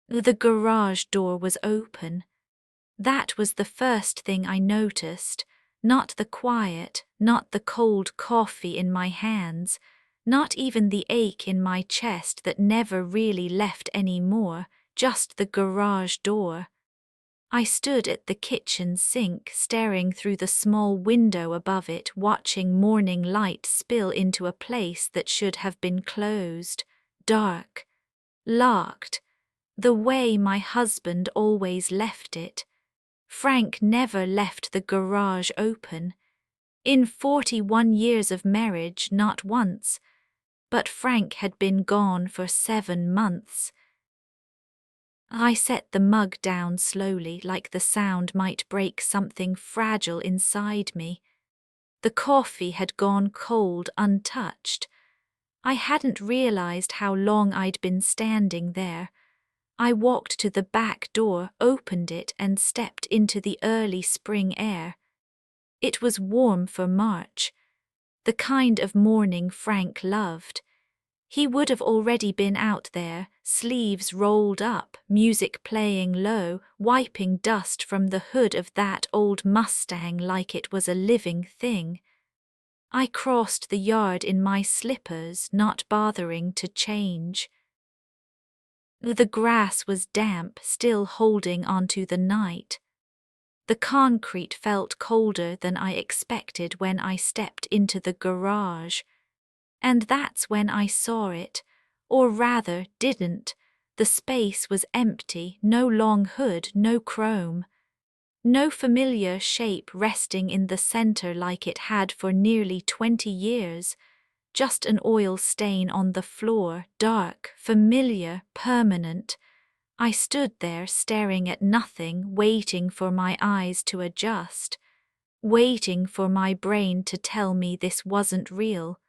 The garage door was open. That was the first thing I noticed, not the quiet, not the cold coffee in my hands, not even the ache in my chest that never really left any more, just the garage door. I stood at the kitchen sink, staring through the small window above it, watching morning light spill into a place that should have been closed, dark, locked, the way my husband always left it. Frank never left the garage open. In 41 years of marriage, not once. But Frank had been gone for 7 months. I set the mug down slowly, like the sound might break something fragile inside me. The coffee had gone cold, untouched. I hadn't realized how long I'd been standing there. I walked to the back door, opened it, and stepped into the early spring air. It was warm for March, the kind of morning Frank loved. He would have already been out there, sleeves rolled up, music playing low, wiping dust from the hood of that old Mustang like it was a living thing. I crossed the yard in my slippers, not bothering to change. The grass was damp, still holding onto the night. The concrete felt colder than I expected when I stepped into the garage. And that's when I saw it, or rather didn't. The space was empty, no long hood, no chrome. No familiar shape resting in the center like it had for nearly 20 years. Just an oil stain on the floor, dark, familiar, permanent. I stood there staring at nothing, waiting for my eyes to adjust, waiting for my brain to tell me this wasn't real.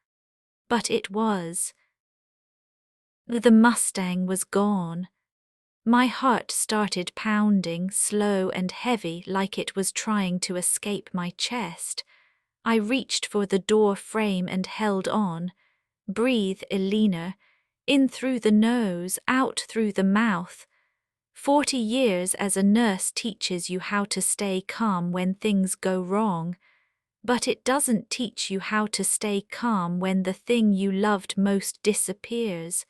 But it was. The Mustang was gone. My heart started pounding, slow and heavy, like it was trying to escape my chest. I reached for the door frame and held on. Breathe, Elena. In through the nose, out through the mouth. 40 years as a nurse teaches you how to stay calm when things go wrong. But it doesn't teach you how to stay calm when the thing you loved most disappears.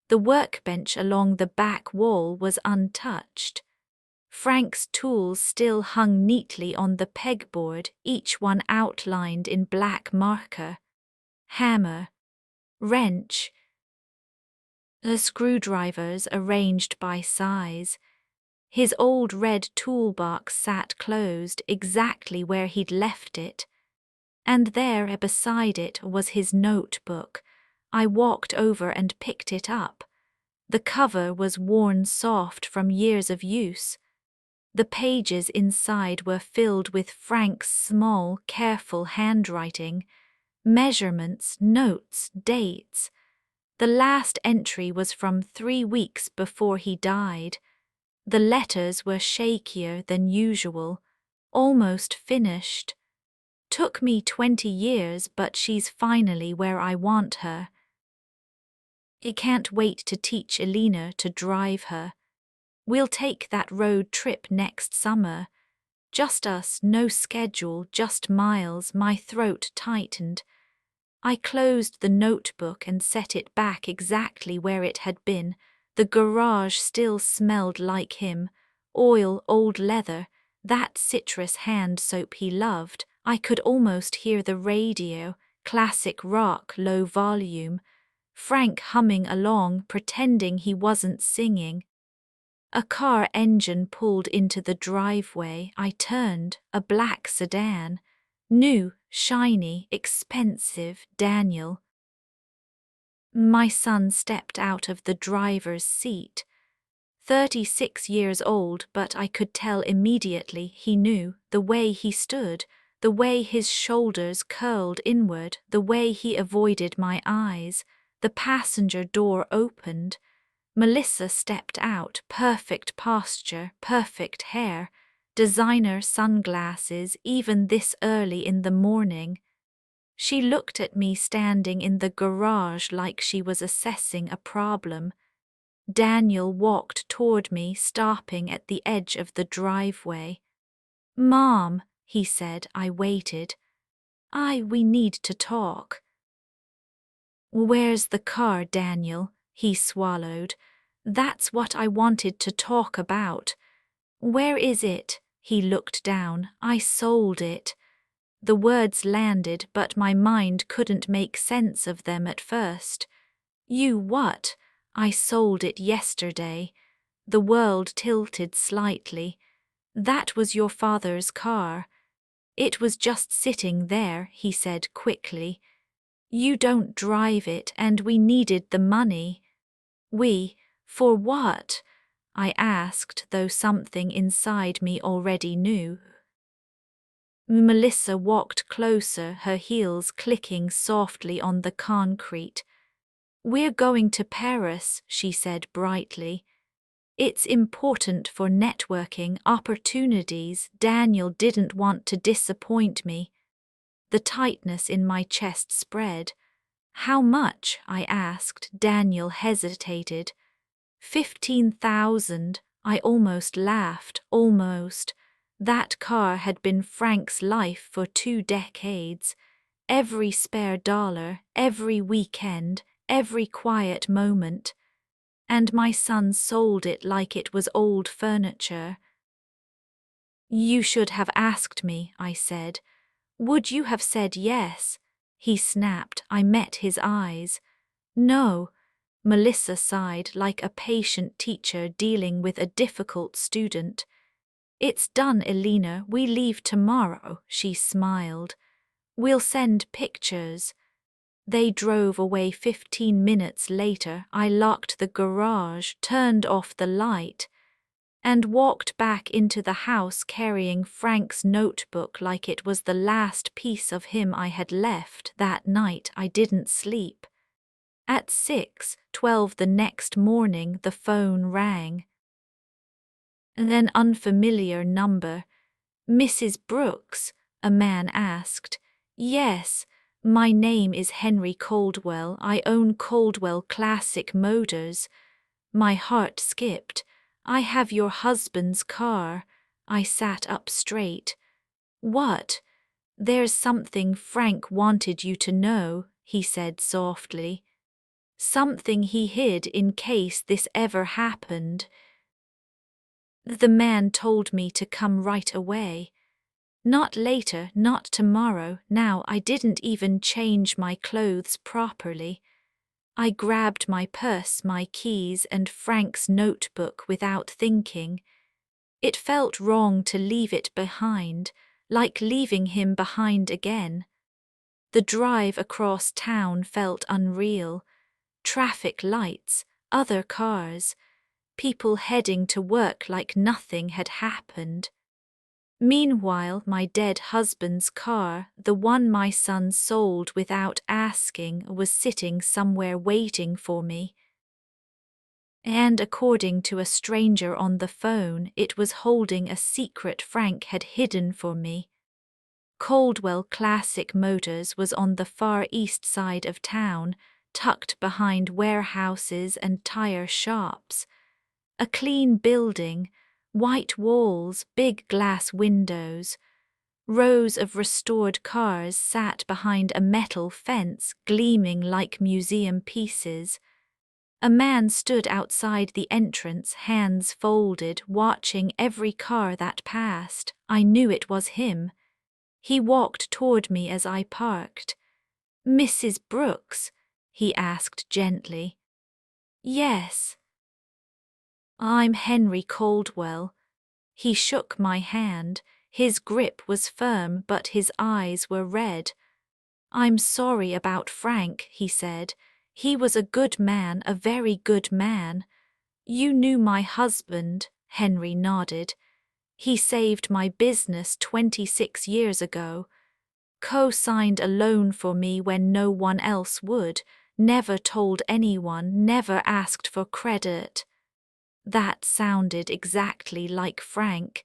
The workbench along the back wall was untouched. Frank's tools still hung neatly on the pegboard, each one outlined in black marker. Hammer, wrench, the screwdrivers arranged by size. His old red toolbox sat closed exactly where he'd left it. And there beside it was his notebook. I walked over and picked it up. The cover was worn soft from years of use. The pages inside were filled with Frank's small, careful handwriting, measurements, notes, dates. The last entry was from 3 weeks before he died. The letters were shakier than usual, almost finished. Took me 20 years, but she's finally where I want her. I can't wait to teach Elena to drive her. We'll take that road trip next summer. Just us, no schedule, just miles. My throat tightened. I closed the notebook and set it back exactly where it had been. The garage still smelled like him. Oil, old leather, that citrus hand soap he loved. I could almost hear the radio, classic rock, low volume. Frank humming along, pretending he wasn't singing. A car engine pulled into the driveway. I turned, a black sedan. New, shiny, expensive, Daniel. My son stepped out of the driver's seat. 36 years old, but I could tell immediately he knew, the way he stood, the way his shoulders curled inward, the way he avoided my eyes. The passenger door opened. Melissa stepped out, perfect posture, perfect hair, designer sunglasses, even this early in the morning. She looked at me standing in the garage like she was assessing a problem. Daniel walked toward me, stopping at the edge of the driveway. "Mom," he said. I waited. We need to talk." "Where's the car, Daniel?" He swallowed. "That's what I wanted to talk about." "Where is it?" He looked down. "I sold it." The words landed, but my mind couldn't make sense of them at first. "You what?" "I sold it yesterday." The world tilted slightly. "That was your father's car." "It was just sitting there," he said quickly. "You don't drive it, and we needed the money." For what?" I asked, though something inside me already knew. Melissa walked closer, her heels clicking softly on the concrete. "We're going to Paris," she said brightly. "It's important for networking opportunities." Daniel didn't want to disappoint me. The tightness in my chest spread. "How much?" I asked. Daniel hesitated. 15,000. I almost laughed, almost. That car had been Frank's life for 2 decades. Every spare dollar, every weekend, every quiet moment. And my son sold it like it was old furniture. "You should have asked me," I said. "Would you have said yes?" He snapped. I met his eyes. "No." Melissa sighed like a patient teacher dealing with a difficult student. "It's done, Elena. We leave tomorrow," she smiled. "We'll send pictures." They drove away. 15 minutes later, I locked the garage, turned off the light, and walked back into the house carrying Frank's notebook like it was the last piece of him I had left. That night I didn't sleep. At 6:12 the next morning the phone rang. An unfamiliar number. "Mrs. Brooks?" a man asked. "Yes. My name is Henry Caldwell. I own Caldwell Classic Motors." My heart skipped. "I have your husband's car." I sat up straight. "What?" "There's something Frank wanted you to know," he said softly. "Something he hid in case this ever happened." The man told me to come right away. Not later, not tomorrow. Now I didn't even change my clothes properly. I grabbed my purse, my keys, and Frank's notebook without thinking. It felt wrong to leave it behind, like leaving him behind again. The drive across town felt unreal. Traffic lights, other cars, people heading to work like nothing had happened. Meanwhile, my dead husband's car, the one my son sold without asking, was sitting somewhere waiting for me. And according to a stranger on the phone, it was holding a secret Frank had hidden for me. Caldwell Classic Motors was on the far east side of town, tucked behind warehouses and tire shops. A clean building, white walls, big glass windows. Rows of restored cars sat behind a metal fence, gleaming like museum pieces. A man stood outside the entrance, hands folded, watching every car that passed. I knew it was him. He walked toward me as I parked. "Mrs. Brooks?" he asked gently. "Yes." "I'm Henry Caldwell." He shook my hand. His grip was firm, but his eyes were red. "I'm sorry about Frank," he said. "He was a good man, a very good man." "You knew my husband," Henry nodded. "He saved my business 26 years ago. Co-signed a loan for me when no one else would, never told anyone, never asked for credit." That sounded exactly like Frank.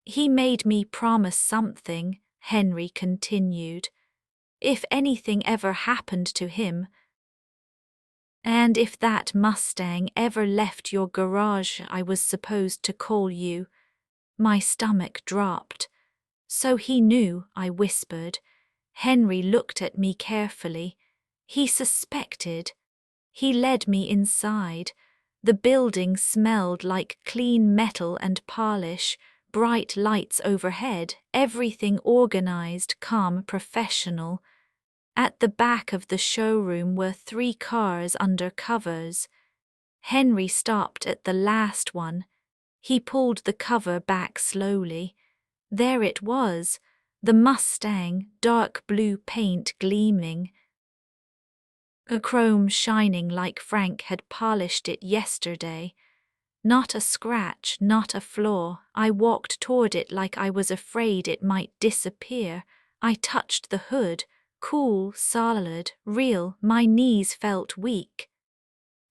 "He made me promise something," Henry continued. "If anything ever happened to him, And if that Mustang ever left your garage, I was supposed to call you. My stomach dropped. So he knew, I whispered. Henry looked at me carefully. He suspected. He led me inside. The building smelled like clean metal and polish, bright lights overhead, everything organized, calm, professional. At the back of the showroom were 3 cars under covers. Henry stopped at the last one. He pulled the cover back slowly. There it was, the Mustang, dark blue paint gleaming. A chrome shining like Frank had polished it yesterday. Not a scratch, not a flaw. I walked toward it like I was afraid it might disappear. I touched the hood, cool, solid, real. My knees felt weak.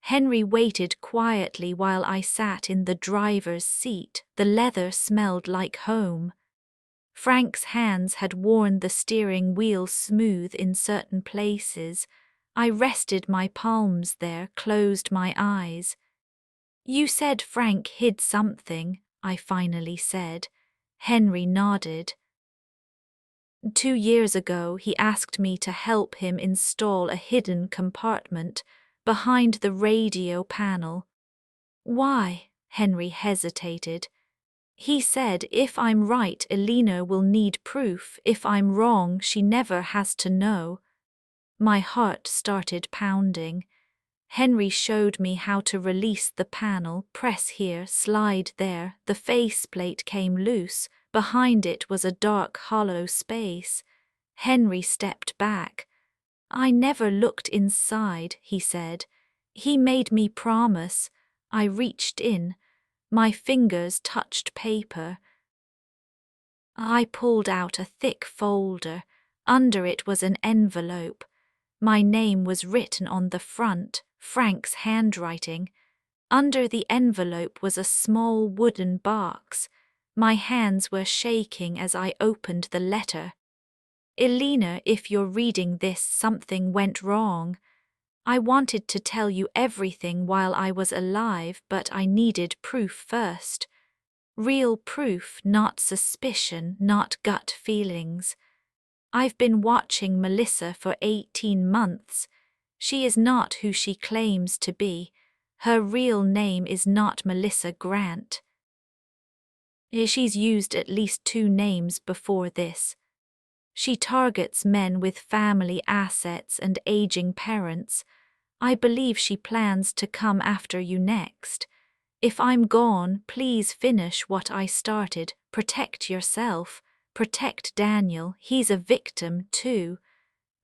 Henry waited quietly while I sat in the driver's seat. The leather smelled like home. Frank's hands had worn the steering wheel smooth in certain places. I rested my palms there, closed my eyes. You said Frank hid something, I finally said. Henry nodded. 2 years ago, he asked me to help him install a hidden compartment behind the radio panel. Why? Henry hesitated. He said, if I'm right, Elena will need proof. If I'm wrong, she never has to know. My heart started pounding. Henry showed me how to release the panel, press here, slide there. The faceplate came loose. Behind it was a dark, hollow space. Henry stepped back. I never looked inside, he said. He made me promise. I reached in. My fingers touched paper. I pulled out a thick folder. Under it was an envelope. My name was written on the front, Frank's handwriting. Under the envelope was a small wooden box. My hands were shaking as I opened the letter. Elena, if you're reading this, something went wrong. I wanted to tell you everything while I was alive, but I needed proof first. Real proof, not suspicion, not gut feelings. I've been watching Melissa for 18 months. She is not who she claims to be. Her real name is not Melissa Grant. She's used at least 2 names before this. She targets men with family assets and aging parents. I believe she plans to come after you next. If I'm gone, please finish what I started. Protect yourself. Protect Daniel. He's a victim too.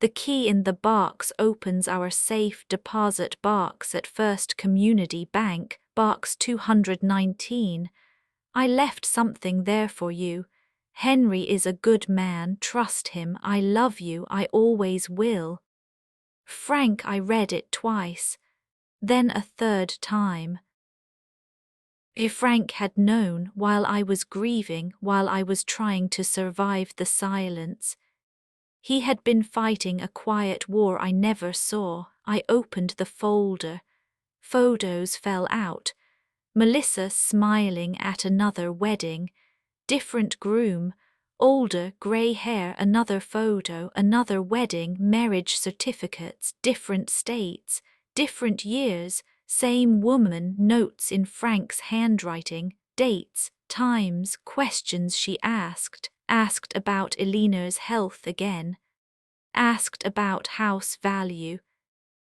The key in the box opens our safe deposit box at First Community Bank, box 219. I left something there for you. Henry is a good man. Trust him. I love you. I always will. Frank, I read it twice, then a 3rd time. If Frank had known while I was grieving, while I was trying to survive the silence. He had been fighting a quiet war I never saw. I opened the folder. Photos fell out. Melissa smiling at another wedding. Different groom. Older, grey hair, another photo, another wedding, marriage certificates, different states, different years, same woman, notes in Frank's handwriting, dates, times, questions she asked about Elena's health again, asked about house value,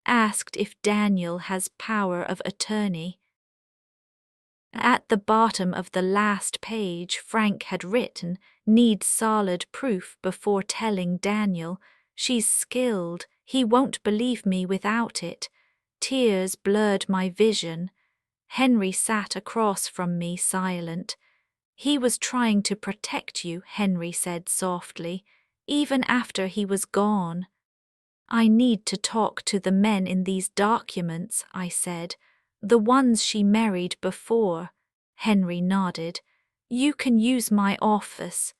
asked if Daniel has power of attorney. At the bottom of the last page, Frank had written, "Need solid proof before telling Daniel. She's skilled. He won't believe me without it." Tears blurred my vision. Henry sat across from me, silent. "He was trying to protect you," Henry said softly, "even after he was gone." "I need to talk to the men in these documents," I said. "The ones she married before." Henry nodded. "You can use my office."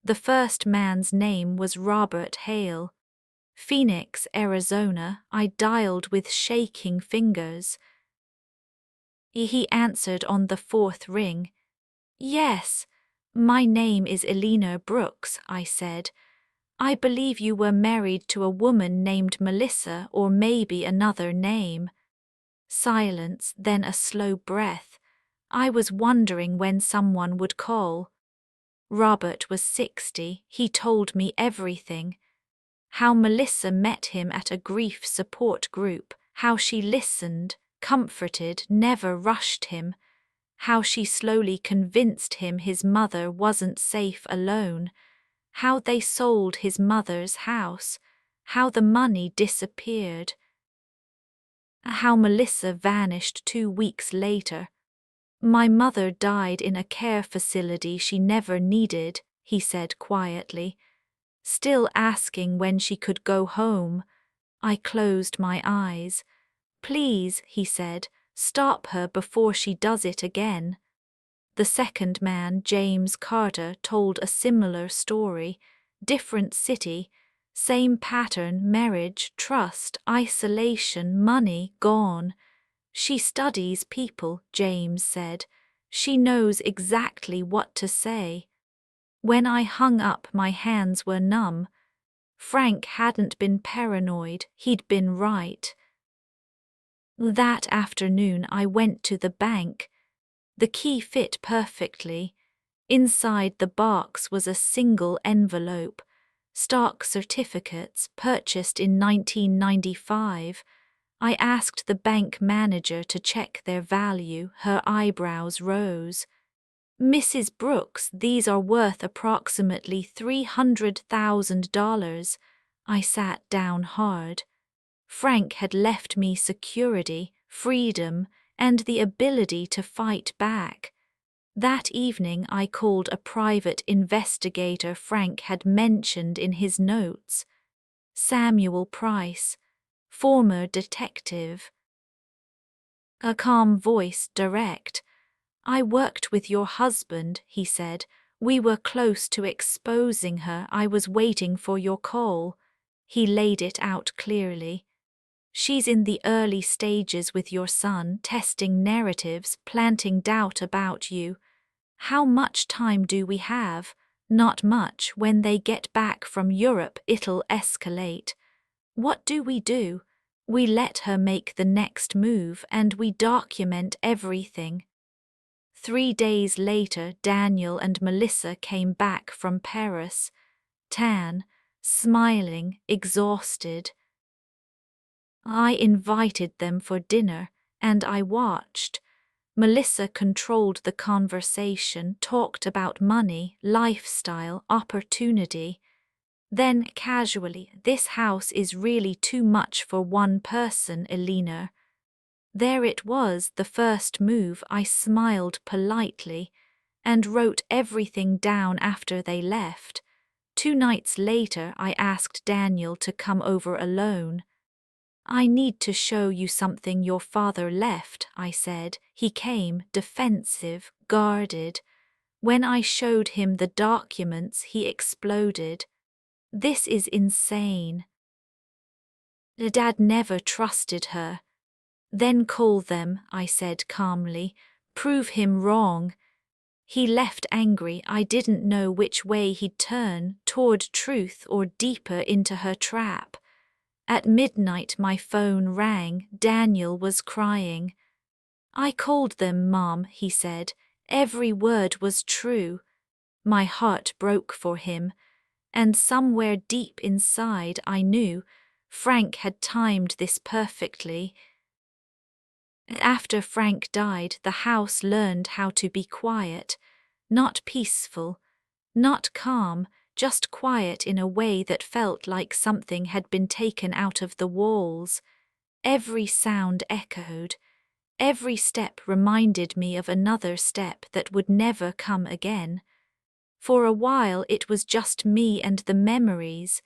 The first man's name was Robert Hale. Phoenix, Arizona, I dialed with shaking fingers. He answered on the fourth ring. Yes, my name is Elena Brooks, I said. I believe you were married to a woman named Melissa or maybe another name. Silence, then a slow breath. I was wondering when someone would call. Robert was 60, he told me everything. How Melissa met him at a grief support group, how she listened, comforted, never rushed him, how she slowly convinced him his mother wasn't safe alone, how they sold his mother's house, how the money disappeared, how Melissa vanished 2 weeks later. My mother died in a care facility she never needed, he said quietly, still asking when she could go home. I closed my eyes. Please, he said, stop her before she does it again. The second man, James Carter, told a similar story. Different city, same pattern, marriage, trust, isolation, money, gone. She studies people, James said. She knows exactly what to say. When I hung up, my hands were numb. Frank hadn't been paranoid, he'd been right. That afternoon I went to the bank. The key fit perfectly. Inside the box was a single envelope. Stock certificates purchased in 1995. I asked the bank manager to check their value. Her eyebrows rose. Mrs. Brooks, these are worth approximately $300,000. I sat down hard. Frank had left me security, freedom, and the ability to fight back. That evening I called a private investigator Frank had mentioned in his notes. Samuel Price, former detective. A calm voice, direct. I worked with your husband, he said. We were close to exposing her. I was waiting for your call. He laid it out clearly. She's in the early stages with your son, testing narratives, planting doubt about you. How much time do we have? Not much. When they get back from Europe, it'll escalate. What do? We let her make the next move and we document everything. 3 days later, Daniel and Melissa came back from Paris, tan, smiling, exhausted. I invited them for dinner, and I watched. Melissa controlled the conversation, talked about money, lifestyle, opportunity. Then, casually, this house is really too much for one person, Elena. There it was, the first move. I smiled politely and wrote everything down after they left. 2 nights later, I asked Daniel to come over alone. I need to show you something your father left, I said. He came, defensive, guarded. When I showed him the documents, he exploded. This is insane. Dad never trusted her. Then call them, I said calmly. Prove him wrong. He left angry. I didn't know which way he'd turn, toward truth or deeper into her trap. At midnight my phone rang. Daniel was crying. I called them, Mom, he said. Every word was true. My heart broke for him, and somewhere deep inside I knew Frank had timed this perfectly. After Frank died, the house learned how to be quiet, not peaceful, not calm, just quiet in a way that felt like something had been taken out of the walls. Every sound echoed. Every step reminded me of another step that would never come again. For a while it was just me and the memories.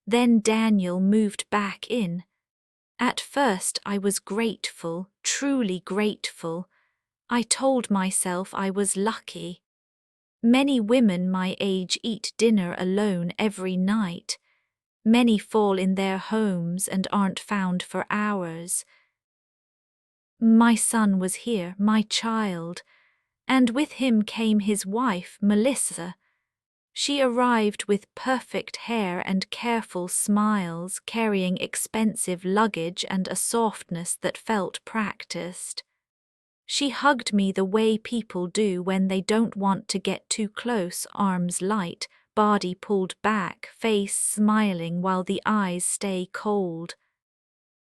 Then Daniel moved back in. At first I was grateful, truly grateful. I told myself I was lucky. Many women my age eat dinner alone every night. Many fall in their homes and aren't found for hours. My son was here, my child, and with him came his wife, Melissa. She arrived with perfect hair and careful smiles, carrying expensive luggage and a softness that felt practiced. She hugged me the way people do when they don't want to get too close, arms light, body pulled back, face smiling while the eyes stay cold.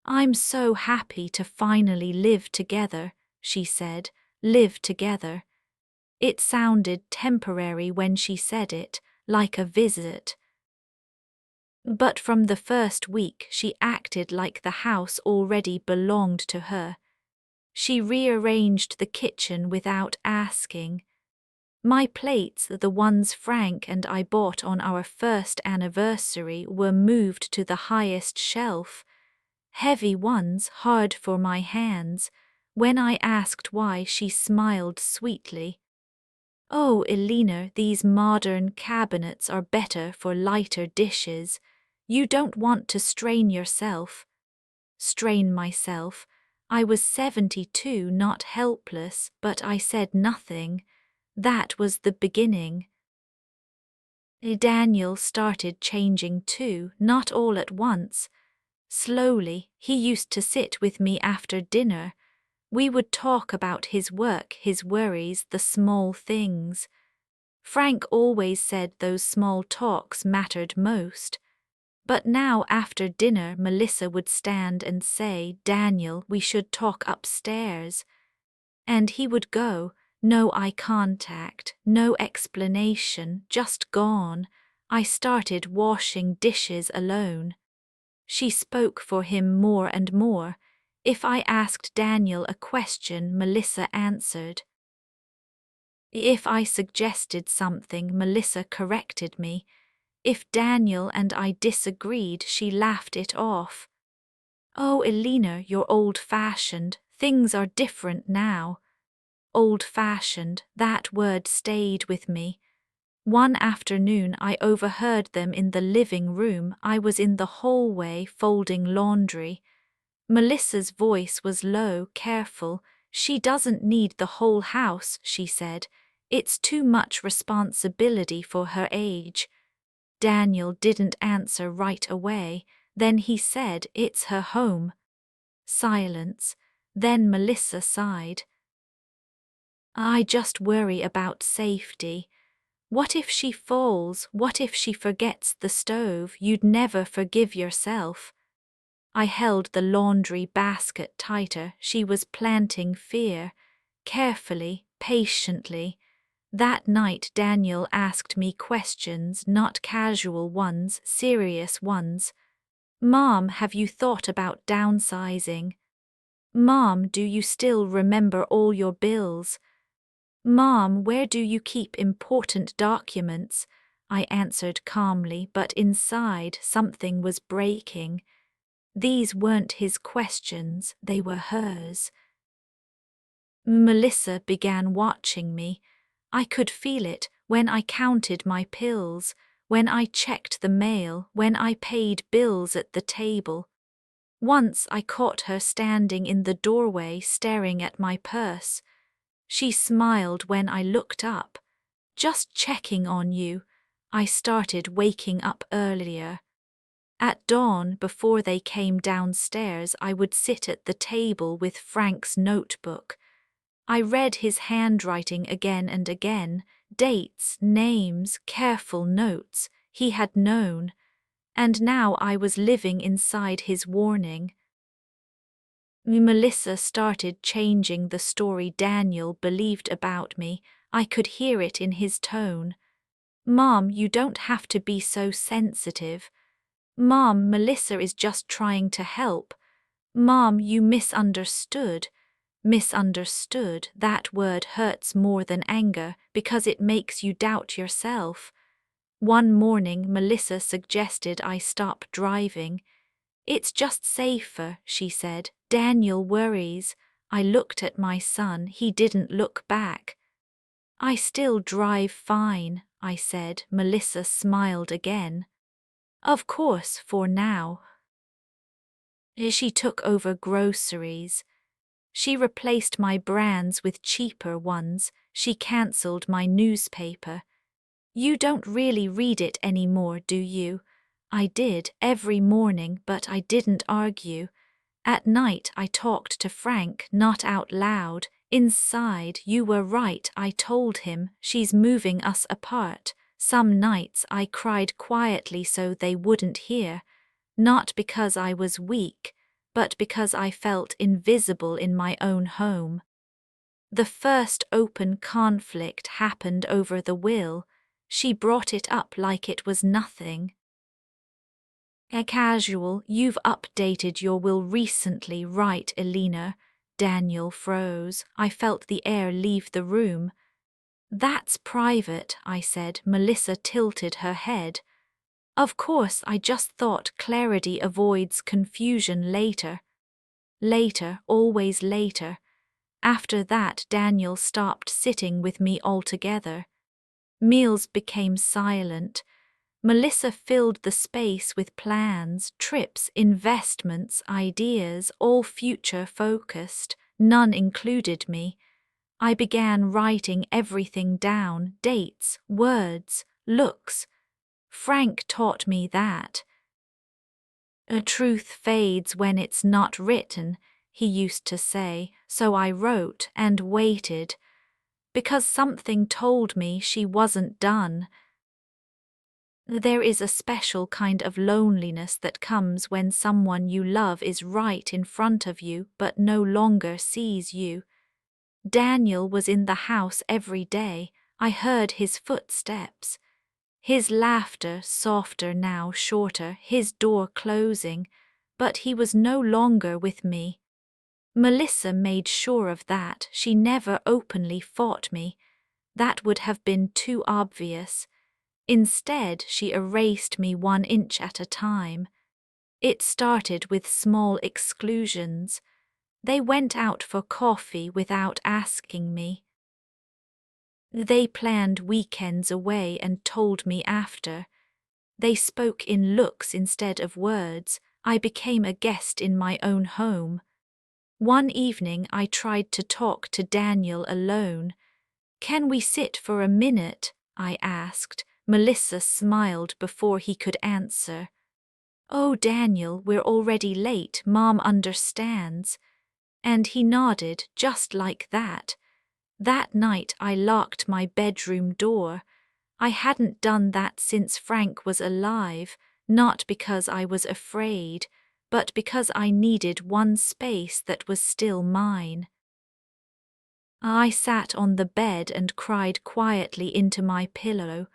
"I'm so happy to finally live together," she said, "live together." It sounded temporary when she said it, like a visit. But from the first week she acted like the house already belonged to her. She rearranged the kitchen without asking. My plates, the ones Frank and I bought on our first anniversary, were moved to the highest shelf. Heavy ones, hard for my hands. When I asked why, she smiled sweetly. "Oh, Elena, these modern cabinets are better for lighter dishes. You don't want to strain yourself." Strain myself. I was 72, not helpless, but I said nothing. That was the beginning. Daniel started changing too, not all at once. Slowly. He used to sit with me after dinner. We would talk about his work, his worries, the small things. Frank always said those small talks mattered most. But now after dinner, Melissa would stand and say, "Daniel, we should talk upstairs." And he would go, no eye contact, no explanation, just gone. I started washing dishes alone. She spoke for him more and more. If I asked Daniel a question, Melissa answered. If I suggested something, Melissa corrected me. If Daniel and I disagreed, she laughed it off. "Oh, Elena, you're old-fashioned. Things are different now." Old-fashioned, that word stayed with me. One afternoon I overheard them in the living room. I was in the hallway folding laundry. Melissa's voice was low, careful. "She doesn't need the whole house," she said. "It's too much responsibility for her age." Daniel didn't answer right away. Then he said, "It's her home." Silence. Then Melissa sighed. "I just worry about safety. What if she falls? What if she forgets the stove? You'd never forgive yourself." I held the laundry basket tighter. She was planting fear. Carefully, patiently. That night Daniel asked me questions, not casual ones, serious ones. "Mom, have you thought about downsizing?" "Mom, do you still remember all your bills?" "Mom, where do you keep important documents?" I answered calmly, but inside something was breaking. These weren't his questions, they were hers. Melissa began watching me. I could feel it when I counted my pills, when I checked the mail, when I paid bills at the table. Once I caught her standing in the doorway staring at my purse. She smiled when I looked up. "Just checking on you." I started waking up earlier. At dawn, before they came downstairs, I would sit at the table with Frank's notebook. I read his handwriting again and again, dates, names, careful notes. He had known. And now I was living inside his warning. Melissa started changing the story Daniel believed about me. I could hear it in his tone. "Mom, you don't have to be so sensitive." "Mom, Melissa is just trying to help." "Mom, you misunderstood." Misunderstood, that word hurts more than anger because it makes you doubt yourself. One morning Melissa suggested I stop driving. "It's just safer," she said. "Daniel worries." I looked at my son. He didn't look back. "I still drive fine," I said. Melissa smiled again. Of course, for now. She took over groceries. She replaced my brands with cheaper ones. She cancelled my newspaper. You don't really read it anymore, do you? I did, every morning, but I didn't argue. At night I talked to Frank, not out loud. Inside, you were right, I told him, she's moving us apart. Some nights I cried quietly so they wouldn't hear. Not because I was weak, but because I felt invisible in my own home. The first open conflict happened over the will. She brought it up like it was nothing. Casual, you've updated your will recently, right, Elena? Daniel froze. I felt the air leave the room. That's private, I said. Melissa tilted her head. Of course, I just thought clarity avoids confusion later. Later, always later. After that, Daniel stopped sitting with me altogether. Meals became silent. Melissa filled the space with plans, trips, investments, ideas, all future-focused. None included me. I began writing everything down, dates, words, looks. Frank taught me that. A truth fades when it's not written, he used to say, so I wrote and waited. Because something told me she wasn't done. There is a special kind of loneliness that comes when someone you love is right in front of you but no longer sees you. Daniel was in the house every day. I heard his footsteps. His laughter, softer now, shorter, his door closing, but he was no longer with me. Melissa made sure of that. She never openly fought me. That would have been too obvious. Instead, she erased me 1 inch at a time. It started with small exclusions. They went out for coffee without asking me. They planned weekends away and told me after. They spoke in looks instead of words. I became a guest in my own home. One evening I tried to talk to Daniel alone. "Can we sit for a minute?" I asked. Melissa smiled before he could answer. "Oh, Daniel, we're already late. Mom understands." And he nodded just like that. That night I locked my bedroom door. I hadn't done that since Frank was alive, not because I was afraid, but because I needed one space that was still mine. I sat on the bed and cried quietly into my pillow.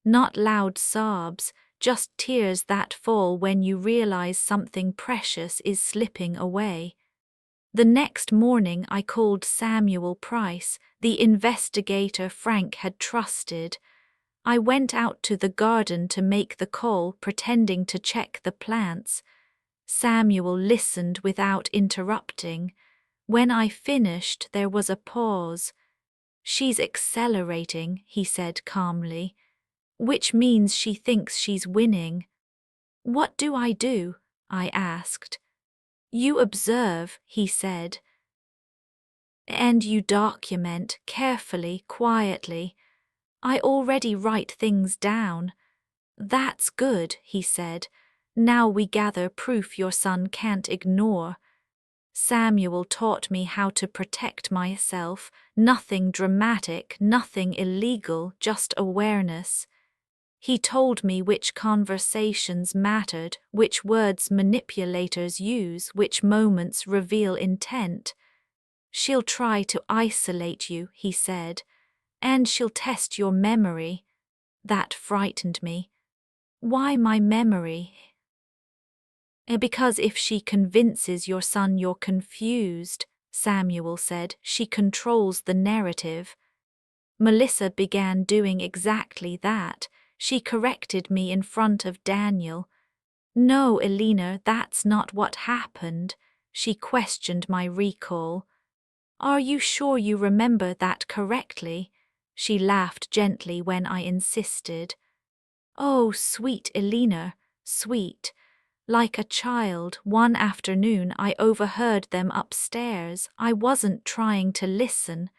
Not loud sobs, just tears that fall when you realize something precious is slipping away. The next morning I called Samuel Price, the investigator Frank had trusted. I went out to the garden to make the call, pretending to check the plants. Samuel listened without interrupting. When I finished, there was a pause. "She's accelerating," he said calmly. "Which means she thinks she's winning." "What do I do?" I asked. "You observe," he said. "And you document, carefully, quietly. I already write things down." "That's good," he said. "Now we gather proof your son can't ignore." Samuel taught me how to protect myself. Nothing dramatic, nothing illegal, just awareness. He told me which conversations mattered, which words manipulators use, which moments reveal intent. "She'll try to isolate you," he said, "and she'll test your memory." That frightened me. "Why my memory?" "Because if she convinces your son you're confused," Samuel said, "she controls the narrative." Melissa began doing exactly that. She corrected me in front of Daniel. "No, Elena, that's not what happened." She questioned my recall. "Are you sure you remember that correctly?" She laughed gently when I insisted. "Oh, sweet Elena, sweet. Like a child, one afternoon I overheard them upstairs. I wasn't trying to listen.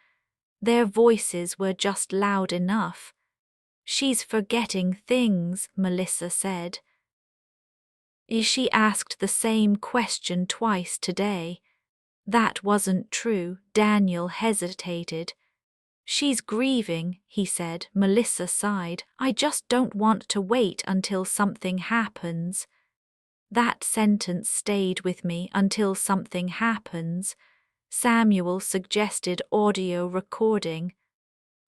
Their voices were just loud enough. "She's forgetting things," Melissa said. She asked the same question twice today. That wasn't true. Daniel hesitated. "She's grieving," he said. Melissa sighed. "I just don't want to wait until something happens." That sentence stayed with me. Until something happens. Samuel suggested audio recording.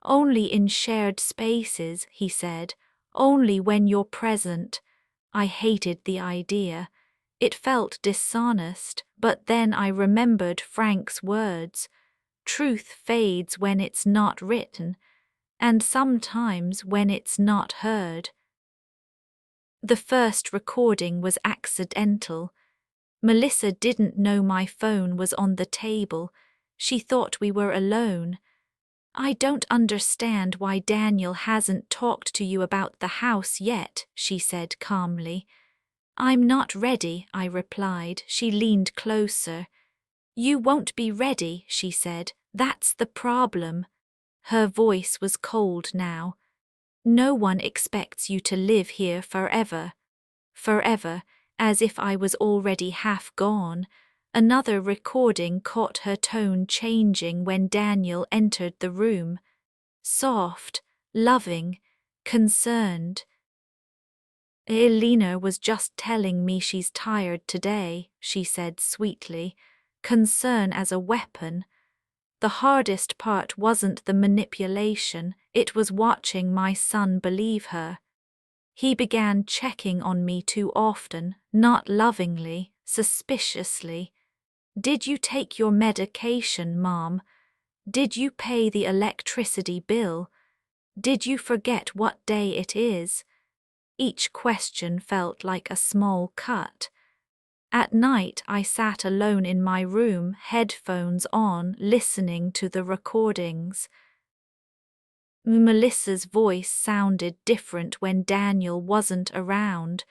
"Only in shared spaces," he said. "Only when you're present." I hated the idea. It felt dishonest, but then I remembered Frank's words. Truth fades when it's not written, and sometimes when it's not heard. The first recording was accidental. Melissa didn't know my phone was on the table. She thought we were alone. "I don't understand why Daniel hasn't talked to you about the house yet," she said calmly. "I'm not ready," I replied. She leaned closer. "You won't be ready," she said. "That's the problem." Her voice was cold now. "No one expects you to live here forever." Forever, as if I was already half gone. Another recording caught her tone changing when Daniel entered the room. Soft, loving, concerned. "Elena was just telling me she's tired today," she said sweetly. Concern as a weapon. The hardest part wasn't the manipulation, it was watching my son believe her. He began checking on me too often, not lovingly, suspiciously. "Did you take your medication, Mom? Did you pay the electricity bill? Did you forget what day it is?" Each question felt like a small cut. At night I sat alone in my room, headphones on, listening to the recordings. Melissa's voice sounded different when Daniel wasn't around.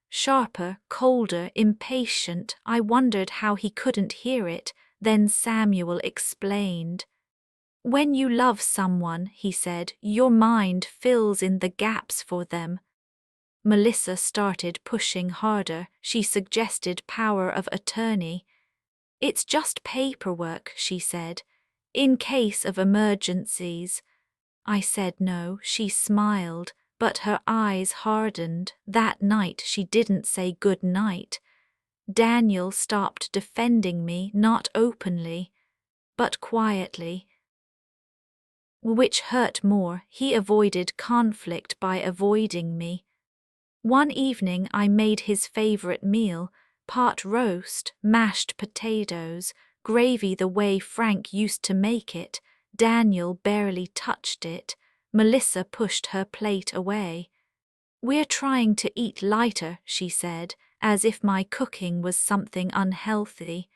Sharper, colder, impatient. I wondered how he couldn't hear it. Then Samuel explained. "When you love someone," he said, "your mind fills in the gaps for them." Melissa started pushing harder. She suggested power of attorney. "It's just paperwork," she said. "In case of emergencies." I said no. She smiled, but her eyes hardened. That night she didn't say good night. Daniel stopped defending me, not openly, but quietly. Which hurt more, he avoided conflict by avoiding me. One evening I made his favorite meal, pot roast, mashed potatoes, gravy the way Frank used to make it. Daniel barely touched it. Melissa pushed her plate away. "We're trying to eat lighter," she said, as if my cooking was something unhealthy.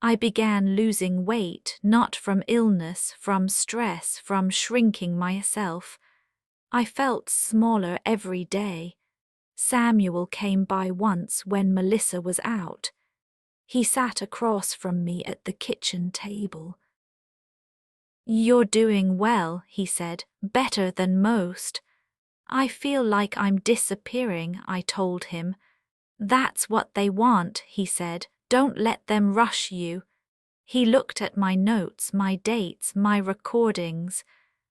I began losing weight, not from illness, from stress, from shrinking myself. I felt smaller every day. Samuel came by once when Melissa was out. He sat across from me at the kitchen table. "You're doing well," he said, "better than most." "I feel like I'm disappearing," I told him. "That's what they want," he said. "Don't let them rush you." He looked at my notes, my dates, my recordings.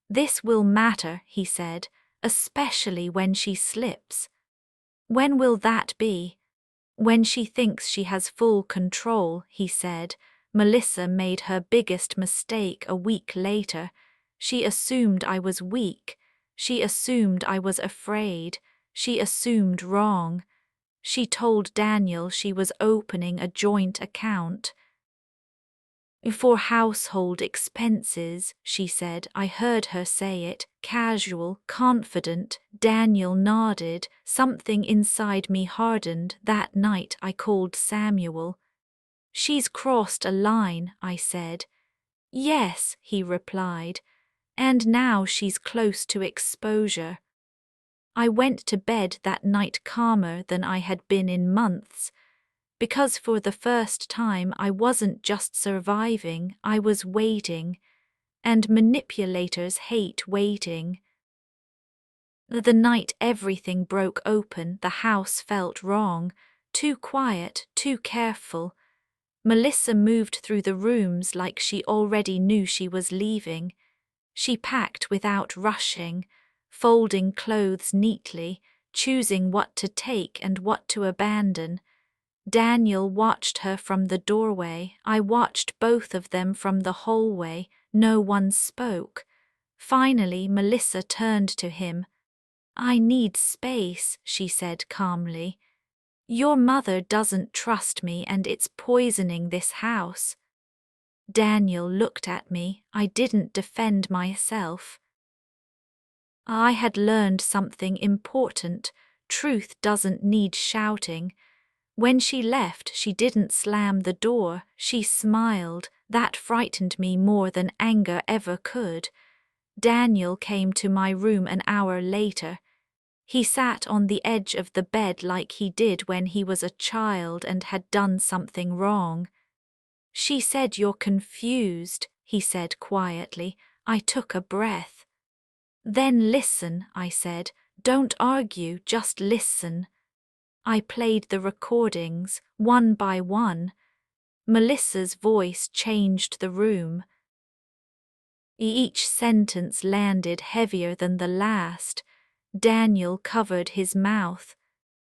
"This will matter," he said, "especially when she slips." "When will that be?" "When she thinks she has full control," he said. Melissa made her biggest mistake a week later. She assumed I was weak. She assumed I was afraid. She assumed wrong. She told Daniel she was opening a joint account. "For household expenses," she said. I heard her say it, casual, confident. Daniel nodded. Something inside me hardened. That night I called Samuel. "She's crossed a line," I said. "Yes," he replied, "and now she's close to exposure." I went to bed that night calmer than I had been in months, because for the first time I wasn't just surviving, I was waiting, and manipulators hate waiting. The night everything broke open, the house felt wrong, too quiet, too careful. Melissa moved through the rooms like she already knew she was leaving. She packed without rushing, folding clothes neatly, choosing what to take and what to abandon. Daniel watched her from the doorway. I watched both of them from the hallway. No one spoke. Finally, Melissa turned to him. "I need space," she said calmly. "Your mother doesn't trust me and it's poisoning this house." Daniel looked at me. I didn't defend myself. I had learned something important. Truth doesn't need shouting. When she left, she didn't slam the door. She smiled. That frightened me more than anger ever could. Daniel came to my room an hour later. He sat on the edge of the bed like he did when he was a child and had done something wrong. "She said you're confused," he said quietly. I took a breath. "Then listen," I said. "Don't argue, just listen." I played the recordings, one by one. Melissa's voice changed the room. Each sentence landed heavier than the last. Daniel covered his mouth.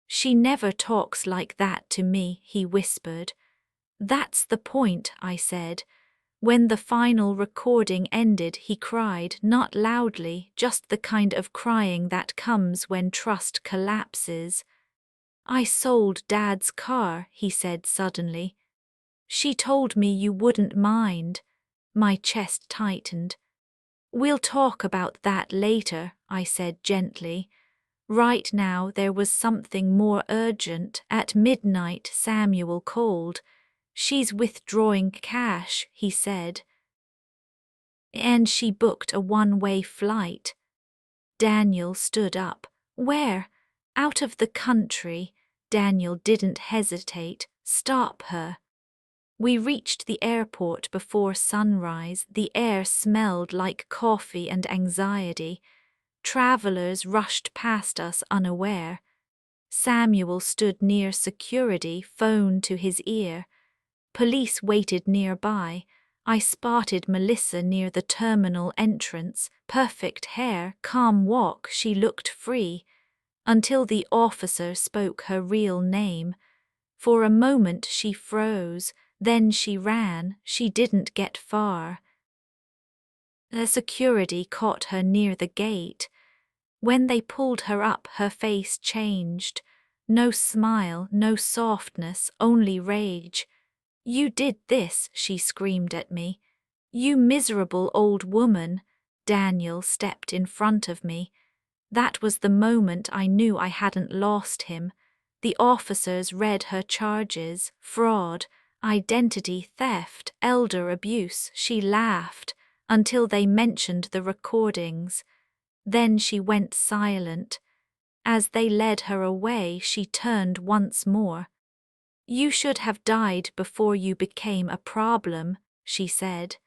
"She never talks like that to me," he whispered. "That's the point," I said. When the final recording ended, he cried, not loudly, just the kind of crying that comes when trust collapses. "I sold Dad's car," he said suddenly. "She told me you wouldn't mind." My chest tightened. "We'll talk about that later," I said gently. Right now there was something more urgent. At midnight, Samuel called. "She's withdrawing cash," he said. "And she booked a one-way flight." Daniel stood up. "Where?" "Out of the country." Daniel didn't hesitate. "Stop her." We reached the airport before sunrise. The air smelled like coffee and anxiety. Travelers rushed past us unaware. Samuel stood near security, phone to his ear. Police waited nearby. I spotted Melissa near the terminal entrance. Perfect hair, calm walk, she looked free. Until the officer spoke her real name. For a moment she froze, then she ran. She didn't get far. The security caught her near the gate. When they pulled her up, her face changed. No smile, no softness, only rage. "You did this," she screamed at me. "You miserable old woman." Daniel stepped in front of me. That was the moment I knew I hadn't lost him. The officers read her charges: fraud, identity theft, elder abuse. She laughed until they mentioned the recordings. Then she went silent. As they led her away, she turned once more. "You should have died before you became a problem," she said.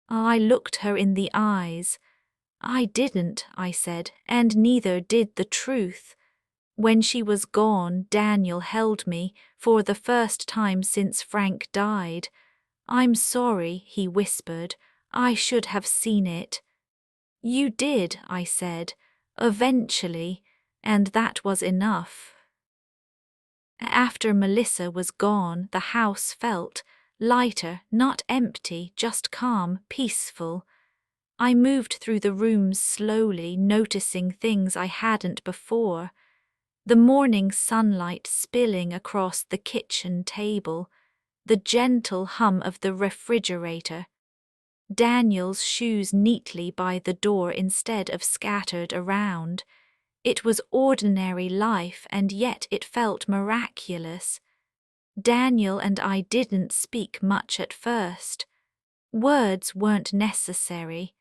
I looked her in the eyes. "I didn't," I said, "and neither did the truth." When she was gone, Daniel held me, for the first time since Frank died. "I'm sorry," he whispered. "I should have seen it." "You did," I said, "eventually," and that was enough. After Melissa was gone, the house felt lighter, not empty, just calm, peaceful. I moved through the rooms slowly, noticing things I hadn't before. The morning sunlight spilling across the kitchen table, the gentle hum of the refrigerator, Daniel's shoes neatly by the door instead of scattered around. It was ordinary life, and yet it felt miraculous. Daniel and I didn't speak much at first. Words weren't necessary.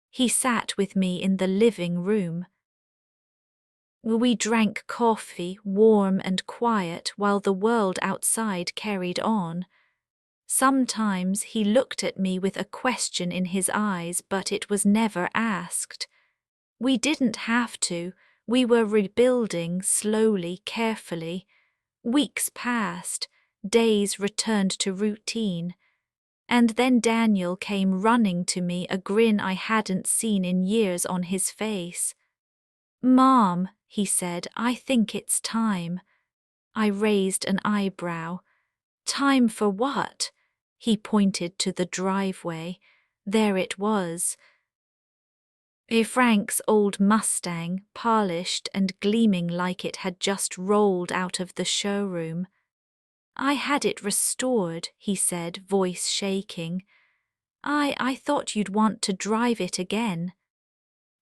He sat with me in the living room. We drank coffee, warm and quiet, while the world outside carried on. Sometimes he looked at me with a question in his eyes, but it was never asked. We didn't have to. We were rebuilding slowly, carefully. Weeks passed, days returned to routine. And then Daniel came running to me, a grin I hadn't seen in years on his face. "Mom," he said, "I think it's time." I raised an eyebrow. "Time for what?" He pointed to the driveway. There it was. Frank's old Mustang, polished and gleaming like it had just rolled out of the showroom. "I had it restored," he said, voice shaking. I thought you'd want to drive it again."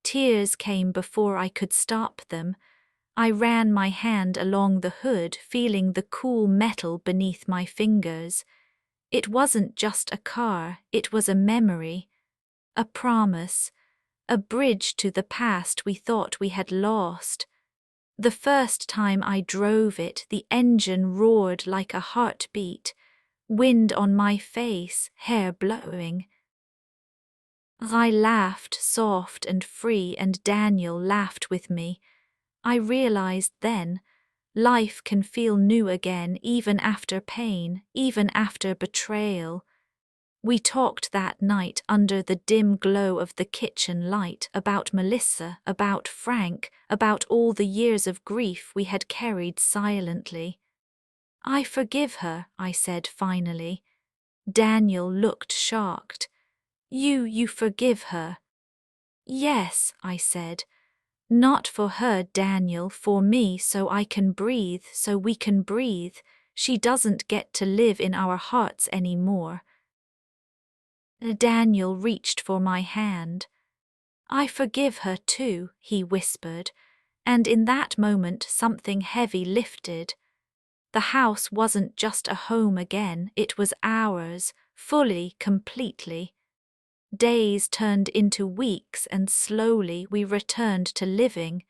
Tears came before I could stop them. I ran my hand along the hood, feeling the cool metal beneath my fingers. It wasn't just a car, it was a memory, a promise, a bridge to the past we thought we had lost. The first time I drove it, the engine roared like a heartbeat, wind on my face, hair blowing. I laughed, soft and free, and Daniel laughed with me. I realized then, life can feel new again, even after pain, even after betrayal. We talked that night under the dim glow of the kitchen light about Melissa, about Frank, about all the years of grief we had carried silently. "I forgive her," I said finally. Daniel looked shocked. You forgive her?" "Yes," I said. "Not for her, Daniel, for me, so I can breathe, so we can breathe. She doesn't get to live in our hearts anymore." Daniel reached for my hand. "I forgive her too," he whispered, and in that moment something heavy lifted. The house wasn't just a home again, it was ours, fully, completely. Days turned into weeks, and slowly we returned to living.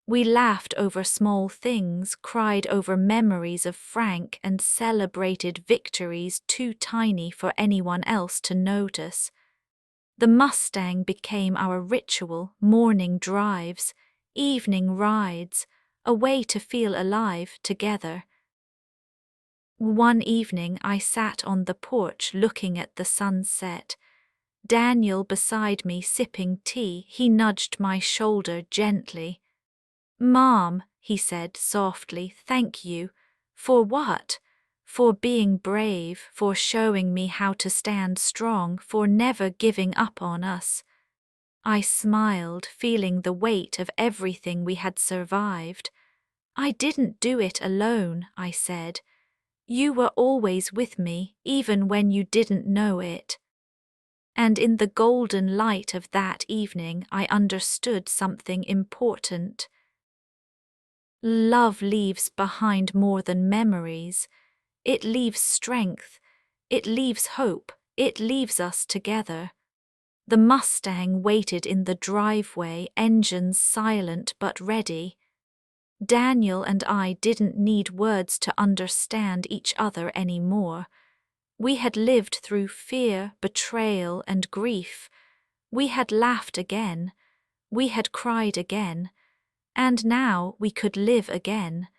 We laughed over small things, cried over memories of Frank, and celebrated victories too tiny for anyone else to notice. The Mustang became our ritual, morning drives, evening rides, a way to feel alive together. One evening I sat on the porch looking at the sunset. Daniel beside me sipping tea, he nudged my shoulder gently. "Mom," he said softly, "thank you." "For what?" "For being brave, for showing me how to stand strong, for never giving up on us." I smiled, feeling the weight of everything we had survived. "I didn't do it alone," I said. "You were always with me, even when you didn't know it." And in the golden light of that evening, I understood something important. Love leaves behind more than memories. It leaves strength. It leaves hope. It leaves us together. The Mustang waited in the driveway, engines silent but ready. Daniel and I didn't need words to understand each other anymore. We had lived through fear, betrayal, and grief. We had laughed again. We had cried again. And now we could live again.